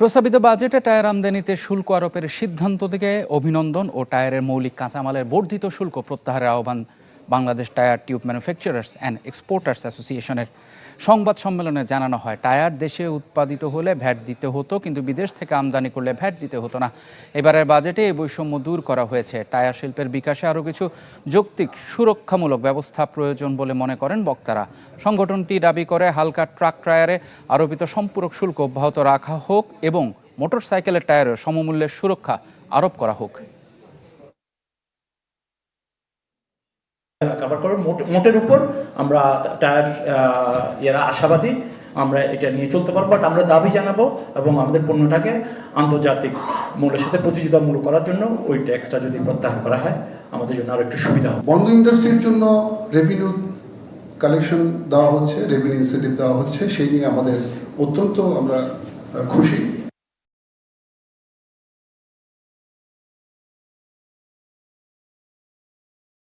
প্রস্তাবিত বাজেটে টায়ার আমদানিতে শুল্ক আরোপের সিদ্ধান্ত থেকে অভিনন্দন ও টায়ারের মৌলিক কাঁচামালের বর্ধিত শুল্ক প্রত্যাহারের আহ্বান Bangladesh tyre tube manufacturers and exporters অ্যাসোসিয়েশনের সংবাদ সম্মেলনে জানানো হয়, টায়ার দেশে উৎপাদিত হলে ভ্যাট দিতে হতো, কিন্তু বিদেশ থেকে আমদানি করলে ভ্যাট দিতে হতো না। এবারের বাজেটে এই বৈষম্য দূর করা হয়েছে। টায়ার শিল্পের বিকাশে আরও কিছু যৌক্তিক সুরক্ষামূলক ব্যবস্থা প্রয়োজন বলে মনে করেন বক্তারা। সংগঠনটি দাবি করে হালকা ট্রাক টায়ারে আরোপিত সম্পূরক শুল্ক অব্যাহত রাখা হোক এবং মোটরসাইকেলের টায়ারের সমমূল্যের সুরক্ষা আরোপ করা হোক। কভার করার মোটের উপর আমরা টায়ার এরা আশাবাদী, আমরা এটা নিয়ে চলতে পারবো। বাট আমরা দাবি জানাবো এবং আমাদের পণ্যটাকে আন্তর্জাতিক মূল্যের সাথে প্রতিযোগিতামূলক করার জন্য ওই ট্যাক্সটা যদি প্রত্যাহার করা হয় আমাদের জন্য আরো একটু সুবিধা হবে। বন্ধ ইন্ডাস্ট্রির জন্য রেভিনিউ কালেকশন দেওয়া হচ্ছে, রেভিনিউ ইনসেন্টিভ দেওয়া হচ্ছে, সেই নিয়ে আমাদের অত্যন্ত আমরা খুশি।